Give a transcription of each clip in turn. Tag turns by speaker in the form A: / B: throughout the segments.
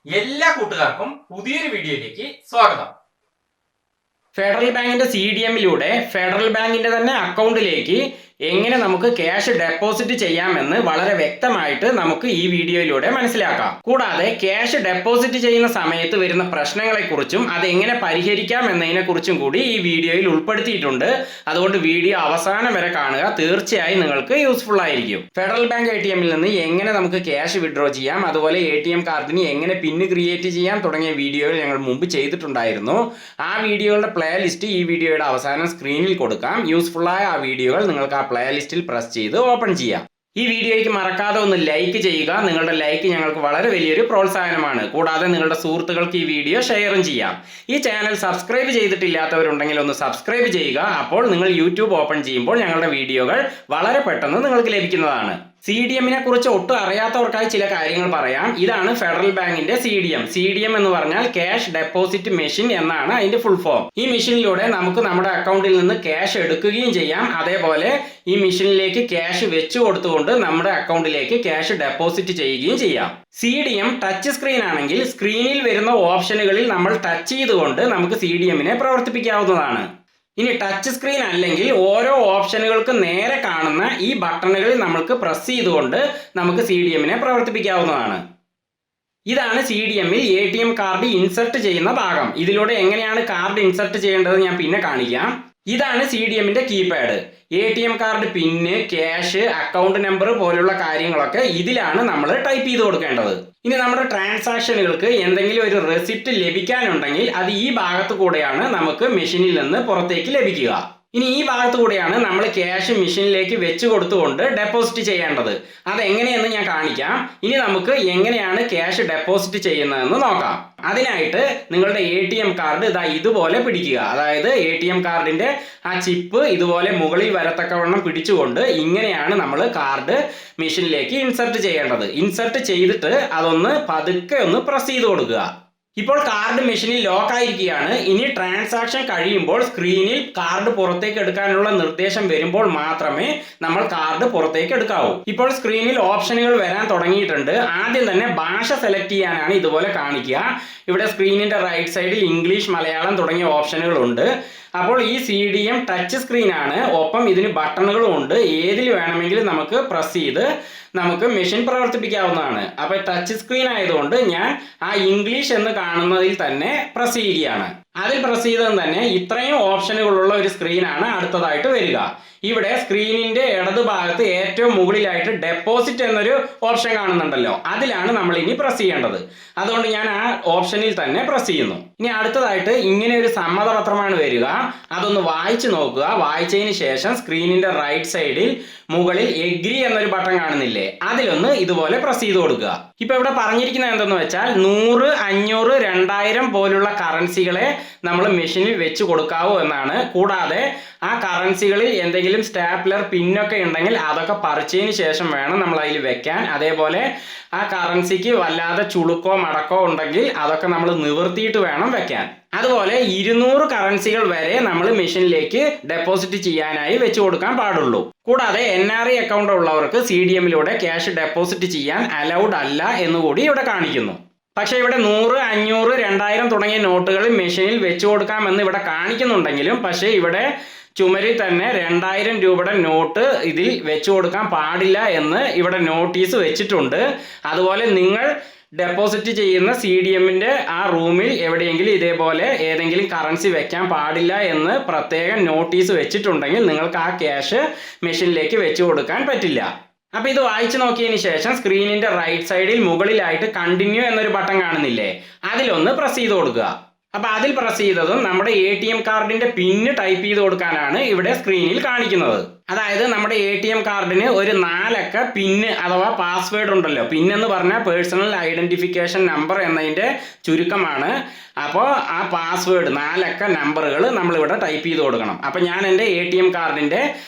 A: എല്ലാ കൂട്ടുകാർക്കും പുതിയൊരു വീഡിയോയിലേക്ക് സ്വാഗതം. ഫെഡറൽ ബാങ്കിന്റെ CDMലൂടെ ഫെഡറൽ ബാങ്കിന്റെ തന്നെ അക്കൗണ്ടിലേക്ക് എങ്ങനെ നമുക്ക് ക്യാഷ് ഡെപ്പോസിറ്റ് ചെയ്യാമെന്ന് വളരെ വ്യക്തമായിട്ട് നമുക്ക് ഈ വീഡിയോയിലൂടെ മനസ്സിലാക്കാം. കൂടാതെ ക്യാഷ് ഡെപ്പോസിറ്റ് ചെയ്യുന്ന സമയത്ത് വരുന്ന പ്രശ്നങ്ങളെക്കുറിച്ചും അത് എങ്ങനെ പരിഹരിക്കാം എന്നതിനെക്കുറിച്ചും കൂടി ഈ വീഡിയോയിൽ ഉൾപ്പെടുത്തിയിട്ടുണ്ട്. അതുകൊണ്ട് വീഡിയോ അവസാനം വരെ കാണുക, തീർച്ചയായും നിങ്ങൾക്ക് യൂസ്ഫുൾ ആയിരിക്കും. ഫെഡറൽ ബാങ്ക് ATMൽ നിന്ന് എങ്ങനെ നമുക്ക് ക്യാഷ് വിഡ്രോ ചെയ്യാം, അതുപോലെ ATM കാർഡിന് എങ്ങനെ പിന്ന് ക്രിയേറ്റ് ചെയ്യാം തുടങ്ങിയ വീഡിയോകൾ ഞങ്ങൾ മുമ്പ് ചെയ്തിട്ടുണ്ടായിരുന്നു. ആ വീഡിയോകളുടെ പ്ലേലിസ്റ്റ് ഈ വീഡിയോയുടെ അവസാനം സ്ക്രീനിൽ കൊടുക്കാം. യൂസ്ഫുൾ ആയ ആ വീഡിയോകൾ നിങ്ങൾക്ക് ആ പ്ലേലിസ്റ്റിൽ പ്രസ് ചെയ്ത് ഓപ്പൺ ചെയ്യാം. ഈ വീഡിയോയ്ക്ക് മറക്കാതെ ഒന്ന് ലൈക്ക് ചെയ്യുക. നിങ്ങളുടെ ലൈക്ക് ഞങ്ങൾക്ക് വളരെ വലിയൊരു പ്രോത്സാഹനമാണ്. കൂടാതെ നിങ്ങളുടെ സുഹൃത്തുക്കൾക്ക് ഈ വീഡിയോ ഷെയറും ചെയ്യാം. ഈ ചാനൽ സബ്സ്ക്രൈബ് ചെയ്തിട്ടില്ലാത്തവരുണ്ടെങ്കിൽ ഒന്ന് സബ്സ്ക്രൈബ് ചെയ്യുക. അപ്പോൾ നിങ്ങൾ യൂട്യൂബ് ഓപ്പൺ ചെയ്യുമ്പോൾ ഞങ്ങളുടെ വീഡിയോകൾ വളരെ പെട്ടെന്ന് നിങ്ങൾക്ക് ലഭിക്കുന്നതാണ്. CDMനെ കുറിച്ച് ഒട്ടും അറിയാത്തവർക്കായി ചില കാര്യങ്ങൾ പറയാം. ഇതാണ് ഫെഡറൽ ബാങ്കിന്റെ CDM എന്ന് പറഞ്ഞാൽ ക്യാഷ് ഡെപ്പോസിറ്റ് മെഷീൻ എന്നാണ് അതിന്റെ ഫുൾ ഫോം. ഈ മെഷീനിലൂടെ നമുക്ക് നമ്മുടെ അക്കൗണ്ടിൽ നിന്ന് ക്യാഷ് എടുക്കുകയും ചെയ്യാം. അതേപോലെ ഈ മെഷീനിലേക്ക് ക്യാഷ് വെച്ചു കൊടുത്തുകൊണ്ട് നമ്മുടെ അക്കൗണ്ടിലേക്ക് ക്യാഷ് ഡെപ്പോസിറ്റ് ചെയ്യുകയും ചെയ്യാം. CDM ടച്ച് സ്ക്രീൻ ആണെങ്കിൽ സ്ക്രീനിൽ വരുന്ന ഓപ്ഷനുകളിൽ നമ്മൾ ടച്ച് ചെയ്തുകൊണ്ട് നമുക്ക് CDMനെ പ്രവർത്തിപ്പിക്കാവുന്നതാണ്. ഇനി ടച്ച് സ്ക്രീൻ അല്ലെങ്കിൽ ഓരോ ഓപ്ഷനുകൾക്ക് നേരെ കാണുന്ന ഈ ബട്ടണുകളിൽ നമുക്ക് പ്രസ് ചെയ്തുകൊണ്ട് നമുക്ക് CDMനെ പ്രവർത്തിപ്പിക്കാവുന്നതാണ്. ഇതാണ് CDMൽ ATM കാർഡ് ഇൻസർട്ട് ചെയ്യുന്ന ഭാഗം. ഇതിലൂടെ എങ്ങനെയാണ് കാർഡ് ഇൻസർട്ട് ചെയ്യേണ്ടത് ഞാൻ പിന്നെ കാണിക്കാം. ഇതാണ് CDMന്റെ കീപാഡ്. ATM കാർഡ് പിന്ന്, ക്യാഷ്, അക്കൗണ്ട് നമ്പർ പോലുള്ള കാര്യങ്ങളൊക്കെ ഇതിലാണ് നമ്മൾ ടൈപ്പ് ചെയ്ത് കൊടുക്കേണ്ടത്. ഇനി നമ്മുടെ ട്രാൻസാക്ഷനുകൾക്ക് എന്തെങ്കിലും ഒരു റെസിപ്റ്റ് ലഭിക്കാനുണ്ടെങ്കിൽ അത് ഈ ഭാഗത്ത് കൂടെയാണ് നമുക്ക് മെഷീനിൽ നിന്ന് പുറത്തേക്ക് ലഭിക്കുക. ഇനി ഈ ഭാഗത്ത് കൂടെയാണ് നമ്മൾ ക്യാഷ് മെഷീനിലേക്ക് വെച്ച് കൊടുത്തുകൊണ്ട് ഡെപ്പോസിറ്റ് ചെയ്യേണ്ടത്. അതെങ്ങനെയെന്ന് ഞാൻ കാണിക്കാം. ഇനി നമുക്ക് എങ്ങനെയാണ് ക്യാഷ് ഡെപ്പോസിറ്റ് ചെയ്യുന്നതെന്ന് നോക്കാം. അതിനായിട്ട് നിങ്ങളുടെ ATM കാർഡ് ഇതുപോലെ പിടിക്കുക. അതായത് ATM കാർഡിന്റെ ആ ചിപ്പ് ഇതുപോലെ മുകളിൽ വരത്തക്കവണ്ണം പിടിച്ചുകൊണ്ട് ഇങ്ങനെയാണ് നമ്മൾ കാർഡ് മെഷീനിലേക്ക് ഇൻസർട്ട് ചെയ്യേണ്ടത്. ഇൻസർട്ട് ചെയ്തിട്ട് അതൊന്ന് പതുക്കെ ഒന്ന് പ്രസ് ചെയ്ത് കൊടുക്കുക. ഇപ്പോൾ കാർഡ് മെഷീനിൽ ലോക്ക് ആയിരിക്കുകയാണ്. ഇനി ട്രാൻസാക്ഷൻ കഴിയുമ്പോൾ സ്ക്രീനിൽ കാർഡ് പുറത്തേക്ക് എടുക്കാനുള്ള നിർദ്ദേശം വരുമ്പോൾ മാത്രമേ നമ്മൾ കാർഡ് പുറത്തേക്ക് എടുക്കാവൂ. ഇപ്പോൾ സ്ക്രീനിൽ ഓപ്ഷനുകൾ വരാൻ തുടങ്ങിയിട്ടുണ്ട്. ആദ്യം തന്നെ ഭാഷ സെലക്ട് ചെയ്യാനാണ് ഇതുപോലെ കാണിക്കുക. ഇവിടെ സ്ക്രീനിന്റെ റൈറ്റ് സൈഡിൽ ഇംഗ്ലീഷ്, മലയാളം തുടങ്ങിയ ഓപ്ഷനുകൾ ഉണ്ട്. അപ്പോൾ ഈ CDM ടച്ച് സ്ക്രീൻ ആണ്, ഒപ്പം ഇതിന് ബട്ടണുകളും ഉണ്ട്. ഏതിൽ വേണമെങ്കിലും നമുക്ക് പ്രസ് ചെയ്ത് നമുക്ക് മെഷീൻ പ്രവർത്തിപ്പിക്കാവുന്നതാണ്. അപ്പോൾ ടച്ച് സ്ക്രീൻ ആയതുകൊണ്ട് ഞാൻ ആ ഇംഗ്ലീഷ് എന്ന് കാണുന്നതിൽ തന്നെ പ്രസ് ചെയ്യുകയാണ്. അതിൽ പ്രസ് ചെയ്തത് തന്നെ ഇത്രയും ഓപ്ഷനുകളുള്ള ഒരു സ്ക്രീനാണ് അടുത്തതായിട്ട് വരിക. ഇവിടെ സ്ക്രീനിന്റെ ഇടത് ഭാഗത്ത് ഏറ്റവും മുകളിലായിട്ട് ഡെപ്പോസിറ്റ് എന്നൊരു ഓപ്ഷൻ കാണുന്നുണ്ടല്ലോ, അതിലാണ് നമ്മൾ ഇനി പ്രസ് ചെയ്യേണ്ടത്. അതുകൊണ്ട് ഞാൻ ആ ഓപ്ഷനിൽ തന്നെ പ്രസ് ചെയ്യുന്നു. ഇനി അടുത്തതായിട്ട് ഇങ്ങനെ ഒരു സമ്മതപത്രമാണ് വരിക. അതൊന്ന് വായിച്ചു നോക്കുക. വായിച്ചതിന് ശേഷം സ്ക്രീനിന്റെ റൈറ്റ് സൈഡിൽ മുകളിൽ എഗ്രി എന്നൊരു ബട്ടൺ കാണുന്നില്ലേ, അതിലൊന്ന് ഇതുപോലെ പ്രസ് ചെയ്ത് കൊടുക്കുക. ഇപ്പൊ ഇവിടെ പറഞ്ഞിരിക്കുന്നത് എന്തെന്ന് വെച്ചാൽ 100, 500, 2000 പോലുള്ള കറൻസികളെ നമ്മൾ മെഷീനിൽ വെച്ച് കൊടുക്കാവൂ എന്നാണ്. കൂടാതെ ആ കറൻസികളിൽ എന്തെങ്കിലും സ്റ്റാപ്ലർ പിന്നൊക്കെ ഉണ്ടെങ്കിൽ അതൊക്കെ പറിച്ചതിന് ശേഷം വേണം നമ്മൾ അതിൽ വെക്കാൻ. അതേപോലെ ആ കറൻസിക്ക് വല്ലാതെ ചുളുക്കോ മടക്കോ ഉണ്ടെങ്കിൽ അതൊക്കെ നമ്മൾ നിവർത്തിയിട്ട് വേണം വെക്കാൻ. അതുപോലെ 200 കറൻസികൾ വരെ നമ്മൾ മെഷീനിലേക്ക് ഡെപ്പോസിറ്റ് ചെയ്യാനായി വെച്ച് കൊടുക്കാൻ പാടുള്ളൂ. കൂടാതെ NRI അക്കൗണ്ട് ഉള്ളവർക്ക് CDMലൂടെ ക്യാഷ് ഡെപ്പോസിറ്റ് ചെയ്യാൻ അലൗഡ് അല്ല എന്നുകൂടി ഇവിടെ കാണിക്കുന്നു. പക്ഷേ ഇവിടെ 100, 500, 2000 തുടങ്ങിയ നോട്ടുകൾ മെഷീനിൽ വെച്ച് കൊടുക്കാമെന്ന് ഇവിടെ കാണിക്കുന്നുണ്ടെങ്കിലും പക്ഷേ ഇവിടെ ചുമരിൽ തന്നെ 2000 രൂപയുടെ നോട്ട് ഇതിൽ വെച്ച് കൊടുക്കാൻ പാടില്ല എന്ന് ഇവിടെ നോട്ടീസ് വെച്ചിട്ടുണ്ട്. അതുപോലെ നിങ്ങൾ ഡെപ്പോസിറ്റ് ചെയ്യുന്ന CDMന്റെ ആ റൂമിൽ എവിടെയെങ്കിലും ഇതേപോലെ ഏതെങ്കിലും കറൻസി വെക്കാൻ പാടില്ല എന്ന് പ്രത്യേകം നോട്ടീസ് വെച്ചിട്ടുണ്ടെങ്കിൽ നിങ്ങൾക്ക് ആ ക്യാഷ് മെഷീനിലേക്ക് വെച്ച് കൊടുക്കാൻ പറ്റില്ല. അപ്പൊ ഇത് വായിച്ചു നോക്കിയതിന് ശേഷം സ്ക്രീനിന്റെ റൈറ്റ് സൈഡിൽ മുകളിലായിട്ട് കണ്ടിന്യൂ എന്നൊരു ബട്ടൺ കാണുന്നില്ലേ, അതിലൊന്ന് പ്രസ് ചെയ്ത് കൊടുക്കുക. അപ്പൊ അതിൽ പ്രസ് ചെയ്തതും നമ്മുടെ ATM കാർഡിന്റെ പിന്ന് ടൈപ്പ് ചെയ്ത് കൊടുക്കാനാണ് ഇവിടെ സ്ക്രീനിൽ കാണിക്കുന്നത്. അതായത് നമ്മുടെ ATM കാർഡിന് ഒരു 4 അക്ക പിന്ന് അഥവാ പാസ്വേഡ് ഉണ്ടല്ലോ. പിന്നെന്ന് പറഞ്ഞാൽ പേഴ്സണൽ ഐഡന്റിഫിക്കേഷൻ നമ്പർ എന്നതിന്റെ ചുരുക്കമാണ്. അപ്പോൾ ആ പാസ്വേഡ് 4 അക്ക നമ്പറുകൾ നമ്മളിവിടെ ടൈപ്പ് ചെയ്ത് കൊടുക്കണം. അപ്പം ഞാൻ എൻ്റെ ATM കാർഡിന്റെ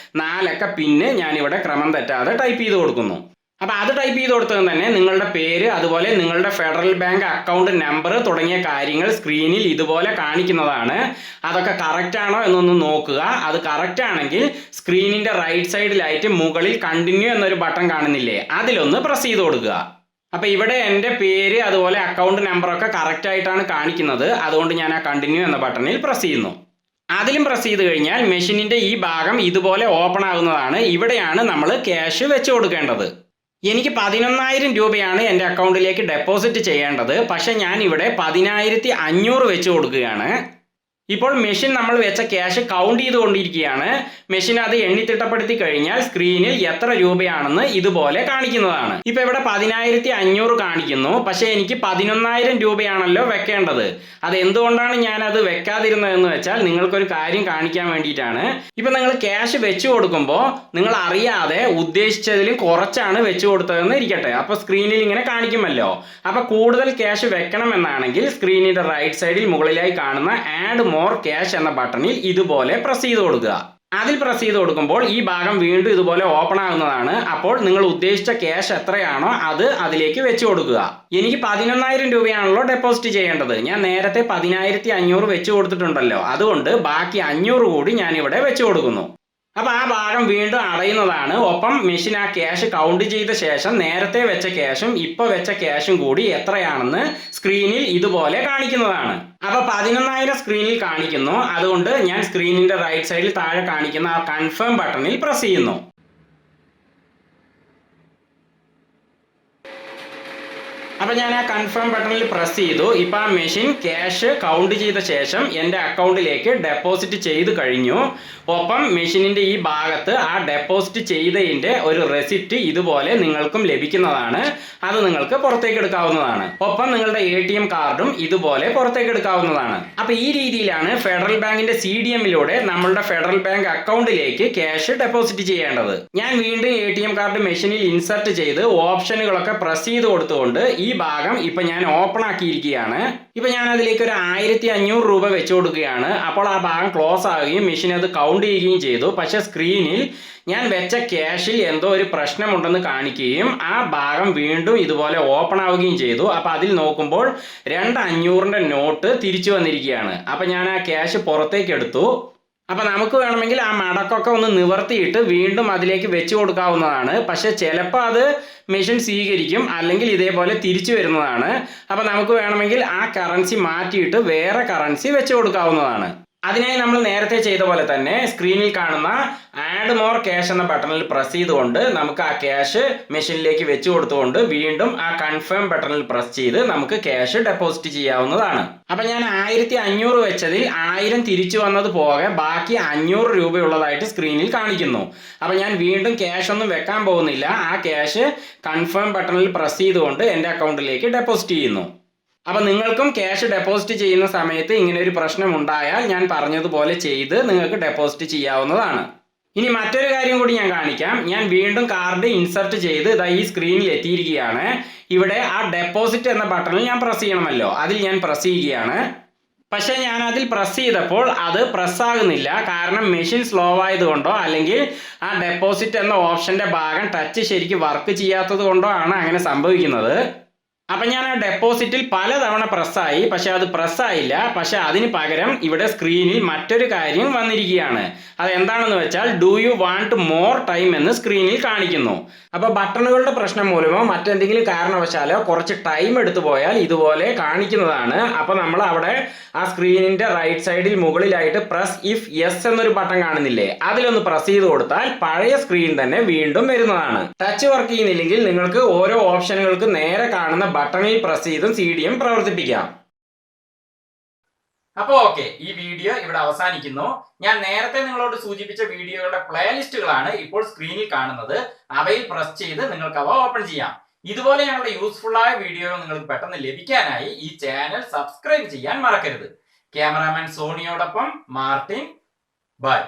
A: 4 അക്ക പിന്ന് ഞാനിവിടെ ക്രമം തെറ്റാതെ ടൈപ്പ് ചെയ്ത് കൊടുക്കുന്നു. അപ്പോൾ അത് ടൈപ്പ് ചെയ്ത് കൊടുത്തത് തന്നെ നിങ്ങളുടെ പേര്, അതുപോലെ നിങ്ങളുടെ ഫെഡറൽ ബാങ്ക് അക്കൗണ്ട് നമ്പർ തുടങ്ങിയ കാര്യങ്ങൾ സ്ക്രീനിൽ ഇതുപോലെ കാണിക്കുന്നതാണ്. അതൊക്കെ കറക്റ്റ് ആണോ എന്നൊന്ന് നോക്കുക. അത് കറക്റ്റ് ആണെങ്കിൽ സ്ക്രീനിന്റെ റൈറ്റ് സൈഡിലായിട്ട് മുകളിൽ കണ്ടിന്യൂ എന്നൊരു ബട്ടൺ കാണുന്നില്ലേ, അതിലൊന്ന് പ്രസ് ചെയ്ത് കൊടുക്കുക. അപ്പോൾ ഇവിടെ എൻ്റെ പേര് അതുപോലെ അക്കൗണ്ട് നമ്പറൊക്കെ കറക്റ്റ് ആയിട്ടാണ് കാണിക്കുന്നത്. അതുകൊണ്ട് ഞാൻ ആ കണ്ടിന്യൂ എന്ന ബട്ടണിൽ പ്രസ് ചെയ്യുന്നു. അതിലും പ്രസ് ചെയ്ത് കഴിഞ്ഞാൽ മെഷീനിൻ്റെ ഈ ഭാഗം ഇതുപോലെ ഓപ്പൺ ആകുന്നതാണ്. ഇവിടെയാണ് നമ്മൾ ക്യാഷ് വെച്ച് കൊടുക്കേണ്ടത്. എനിക്ക് 11,000 രൂപയാണ് എൻ്റെ അക്കൗണ്ടിലേക്ക് ഡെപ്പോസിറ്റ് ചെയ്യേണ്ടത്. പക്ഷേ ഞാൻ ഇവിടെ 10,500 വെച്ച് കൊടുക്കുകയാണ്. ഇപ്പോൾ മെഷീൻ നമ്മൾ വെച്ച ക്യാഷ് കൗണ്ട് ചെയ്തുകൊണ്ടിരിക്കുകയാണ്. മെഷീൻ അത് എണ്ണിത്തിട്ടപ്പെടുത്തി കഴിഞ്ഞാൽ സ്ക്രീനിൽ എത്ര രൂപയാണെന്ന് ഇതുപോലെ കാണിക്കുന്നതാണ്. ഇപ്പൊ ഇവിടെ 10,500 കാണിക്കുന്നു. പക്ഷേ എനിക്ക് 11,000 രൂപയാണല്ലോ വെക്കേണ്ടത്. അത് എന്തുകൊണ്ടാണ് ഞാൻ അത് വെക്കാതിരുന്നതെന്ന് വെച്ചാൽ നിങ്ങൾക്കൊരു കാര്യം കാണിക്കാൻ വേണ്ടിയിട്ടാണ്. ഇപ്പൊ നിങ്ങൾ ക്യാഷ് വെച്ചു കൊടുക്കുമ്പോൾ നിങ്ങൾ അറിയാതെ ഉദ്ദേശിച്ചതിലും കുറച്ചാണ് വെച്ചു കൊടുത്തതെന്ന് ഇരിക്കട്ടെ. അപ്പൊ സ്ക്രീനിൽ ഇങ്ങനെ കാണിക്കുമല്ലോ. അപ്പൊ കൂടുതൽ ക്യാഷ് വെക്കണമെന്നാണെങ്കിൽ സ്ക്രീനിന്റെ റൈറ്റ് സൈഡിൽ മുകളിലായി കാണുന്ന ആഡ് മോർ ക്യാഷ് എന്ന ബട്ടണിൽ ഇതുപോലെ പ്രസ് ചെയ്ത് കൊടുക്കുക. അതിൽ പ്രസ് ചെയ്ത് കൊടുക്കുമ്പോൾ ഈ ഭാഗം വീണ്ടും ഇതുപോലെ ഓപ്പൺ ആകുന്നതാണ്. അപ്പോൾ നിങ്ങൾ ഉദ്ദേശിച്ച ക്യാഷ് എത്രയാണോ അത് അതിലേക്ക് വെച്ച് കൊടുക്കുക. എനിക്ക് 11,000 രൂപയാണല്ലോ ഡെപ്പോസിറ്റ് ചെയ്യേണ്ടത്. ഞാൻ നേരത്തെ 10,500 വെച്ച് കൊടുത്തിട്ടുണ്ടല്ലോ. അതുകൊണ്ട് ബാക്കി 500 കൂടി ഞാൻ ഇവിടെ വെച്ച് കൊടുക്കുന്നു. അപ്പോൾ ആ ഭാഗം വീണ്ടും അടയുന്നതാണ്. ഒപ്പം മെഷീൻ ആ ക്യാഷ് കൗണ്ട് ചെയ്ത ശേഷം നേരത്തെ വെച്ച ക്യാഷും ഇപ്പോൾ വെച്ച ക്യാഷും കൂടി എത്രയാണെന്ന് സ്ക്രീനിൽ ഇതുപോലെ കാണിക്കുന്നതാണ്. അപ്പോൾ 11,000 സ്ക്രീനിൽ കാണിക്കുന്നു. അതുകൊണ്ട് ഞാൻ സ്ക്രീനിന്റെ റൈറ്റ് സൈഡിൽ താഴെ കാണിക്കുന്ന ആ കൺഫേം ബട്ടണിൽ പ്രസ് ചെയ്യുന്നു. അപ്പോൾ ഞാൻ ആ കൺഫേം ബട്ടണിൽ പ്രസ് ചെയ്തു. ഇപ്പോൾ ആ മെഷീൻ ക്യാഷ് കൗണ്ട് ചെയ്ത ശേഷം എൻ്റെ അക്കൗണ്ടിലേക്ക് ഡെപ്പോസിറ്റ് ചെയ്ത് കഴിഞ്ഞു. ഒപ്പം മെഷീനിൻ്റെ ഈ ഭാഗത്ത് ആ ഡെപ്പോസിറ്റ് ചെയ്തതിൻ്റെ ഒരു റെസിപ്റ്റ് ഇതുപോലെ നിങ്ങൾക്കും ലഭിക്കുന്നതാണ്. അത് നിങ്ങൾക്ക് പുറത്തേക്ക് എടുക്കാവുന്നതാണ്. ഒപ്പം നിങ്ങളുടെ ATM കാർഡും ഇതുപോലെ പുറത്തേക്ക് എടുക്കാവുന്നതാണ്. അപ്പോൾ ഈ രീതിയിലാണ് ഫെഡറൽ ബാങ്കിന്റെ CDMലൂടെ നമ്മളുടെ ഫെഡറൽ ബാങ്ക് അക്കൗണ്ടിലേക്ക് ക്യാഷ് ഡെപ്പോസിറ്റ് ചെയ്യേണ്ടത്. ഞാൻ വീണ്ടും ATM കാർഡ് മെഷീനിൽ ഇൻസർട്ട് ചെയ്ത് ഓപ്ഷനുകളൊക്കെ പ്രസ് ചെയ്ത് കൊടുത്തുകൊണ്ട് ഈ ഭാഗം ഇപ്പൊ ഞാൻ ഓപ്പൺ ആക്കിയിരിക്കുകയാണ്. ഇപ്പൊ ഞാൻ അതിലേക്ക് ഒരു 1,500 രൂപ വെച്ച് കൊടുക്കുകയാണ്. അപ്പോൾ ആ ഭാഗം ക്ലോസ് ആവുകയും മെഷീൻ അത് കൗണ്ട് ചെയ്യുകയും ചെയ്തു. പക്ഷെ സ്ക്രീനിൽ ഞാൻ വെച്ച ക്യാഷിൽ എന്തോ ഒരു പ്രശ്നമുണ്ടെന്ന് കാണിക്കുകയും ആ ഭാഗം വീണ്ടും ഇതുപോലെ ഓപ്പൺ ആവുകയും ചെയ്തു. അപ്പൊ അതിൽ നോക്കുമ്പോൾ 2,500ന്റെ നോട്ട് തിരിച്ചു വന്നിരിക്കുകയാണ്. അപ്പൊ ഞാൻ ആ ക്യാഷ് പുറത്തേക്ക് എടുത്തു. അപ്പൊ നമുക്ക് വേണമെങ്കിൽ ആ മടക്കൊക്കെ ഒന്ന് നിവർത്തിയിട്ട് വീണ്ടും അതിലേക്ക് വെച്ച് കൊടുക്കാവുന്നതാണ്. പക്ഷെ ചിലപ്പോൾ അത് മെഷീൻ സ്വീകരിക്കും, അല്ലെങ്കിൽ ഇതേപോലെ തിരിച്ചു വരുന്നതാണ്. അപ്പൊ നമുക്ക് വേണമെങ്കിൽ ആ കറൻസി മാറ്റിയിട്ട് വേറെ കറൻസി വെച്ച് കൊടുക്കാവുന്നതാണ്. അതിനായി നമ്മൾ നേരത്തെ ചെയ്ത പോലെ തന്നെ സ്ക്രീനിൽ കാണുന്ന ആഡ് മോർ ക്യാഷ് എന്ന ബട്ടണിൽ പ്രസ് ചെയ്തുകൊണ്ട് നമുക്ക് ആ ക്യാഷ് മെഷീനിലേക്ക് വെച്ച് കൊടുത്തുകൊണ്ട് വീണ്ടും ആ കൺഫേം ബട്ടണിൽ പ്രസ് ചെയ്ത് നമുക്ക് ക്യാഷ് ഡെപ്പോസിറ്റ് ചെയ്യാവുന്നതാണ്. അപ്പൊ ഞാൻ 1,500 വെച്ചതിൽ 1000 തിരിച്ചു വന്നത് പോകെ ബാക്കി 500 രൂപയുള്ളതായിട്ട് സ്ക്രീനിൽ കാണിക്കുന്നു. അപ്പൊ ഞാൻ വീണ്ടും ക്യാഷ് ഒന്നും വെക്കാൻ പോകുന്നില്ല. ആ ക്യാഷ് കൺഫേം ബട്ടണിൽ പ്രസ് ചെയ്തുകൊണ്ട് എൻ്റെ അക്കൗണ്ടിലേക്ക് ഡെപ്പോസിറ്റ് ചെയ്യുന്നു. അപ്പം നിങ്ങൾക്കും ക്യാഷ് ഡെപ്പോസിറ്റ് ചെയ്യുന്ന സമയത്ത് ഇങ്ങനെ ഒരു പ്രശ്നം ഉണ്ടായാൽ ഞാൻ പറഞ്ഞതുപോലെ ചെയ്ത് നിങ്ങൾക്ക് ഡെപ്പോസിറ്റ് ചെയ്യാവുന്നതാണ്. ഇനി മറ്റൊരു കാര്യം കൂടി ഞാൻ കാണിക്കാം. ഞാൻ വീണ്ടും കാർഡ് ഇൻസർട്ട് ചെയ്ത് ഇതാ ഈ സ്ക്രീനിൽ എത്തിയിരിക്കുകയാണ്. ഇവിടെ ആ ഡെപ്പോസിറ്റ് എന്ന ബട്ടണിൽ ഞാൻ പ്രസ് ചെയ്യണമല്ലോ, അതിൽ ഞാൻ പ്രസ് ചെയ്യുകയാണ്. പക്ഷേ ഞാൻ അതിൽ പ്രസ് ചെയ്തപ്പോൾ അത് പ്രസ് ആകുന്നില്ല. കാരണം മെഷീൻ സ്ലോ ആയതുകൊണ്ടോ അല്ലെങ്കിൽ ആ ഡെപ്പോസിറ്റ് എന്ന ഓപ്ഷന്റെ ഭാഗം ടച്ച് ശരിക്കും വർക്ക് ചെയ്യാത്തത് കൊണ്ടോ ആണ് അങ്ങനെ സംഭവിക്കുന്നത്. അപ്പം ഞാൻ ആ ഡെപ്പോസിറ്റിൽ പലതവണ പ്രസ്സായി, പക്ഷെ അത് പ്രസ്സായില്ല. പക്ഷെ അതിന് പകരം ഇവിടെ സ്ക്രീനിൽ മറ്റൊരു കാര്യം വന്നിരിക്കുകയാണ്. അതെന്താണെന്ന് വെച്ചാൽ do you want more time എന്ന് സ്ക്രീനിൽ കാണിക്കുന്നു. അപ്പോൾ ബട്ടണുകളുടെ പ്രശ്നം മൂലമോ മറ്റെന്തെങ്കിലും കാരണവശാലോ കുറച്ച് ടൈം എടുത്തു പോയാൽ ഇതുപോലെ കാണിക്കുന്നതാണ്. അപ്പോൾ നമ്മൾ അവിടെ ആ സ്ക്രീനിന്റെ റൈറ്റ് സൈഡിൽ മുകളിലായിട്ട് പ്രസ് ഇഫ് യെസ് എന്നൊരു ബട്ടൺ കാണുന്നില്ലേ, അതിലൊന്ന് പ്രസ് ചെയ്ത് കൊടുത്താൽ പഴയ സ്ക്രീൻ തന്നെ വീണ്ടും വരുന്നതാണ്. ടച്ച് വർക്ക് ചെയ്യുന്നില്ലെങ്കിൽ നിങ്ങൾക്ക് ഓരോ ഓപ്ഷനുകൾക്ക് നേരെ കാണുന്ന ബട്ടണിൽ പ്രസ് ചെയ്തും CDM പ്രവർത്തിപ്പിക്കാം. അപ്പോൾ ഓക്കെ, ഈ വീഡിയോ ഇവിടെ അവസാനിക്കുന്നു. ഞാൻ നേരത്തെ നിങ്ങളോട് സൂചിപ്പിച്ച വീഡിയോകളുടെ പ്ലേലിസ്റ്റുകളാണ് ഇപ്പോൾ സ്ക്രീനിൽ കാണുന്നത്. അവയിൽ പ്രസ് ചെയ്ത് നിങ്ങൾക്ക് അവ ഓപ്പൺ ചെയ്യാം. ഇതുപോലെയുള്ള യൂസ്ഫുൾ ആയ വീഡിയോകൾ നിങ്ങൾക്ക് പെട്ടെന്ന് ലഭിക്കാനായി ഈ ചാനൽ സബ്സ്ക്രൈബ് ചെയ്യാൻ മറക്കരുത്. ക്യാമറാമാൻ സോണിയോടൊപ്പം മാർട്ടിൻ. ബൈ.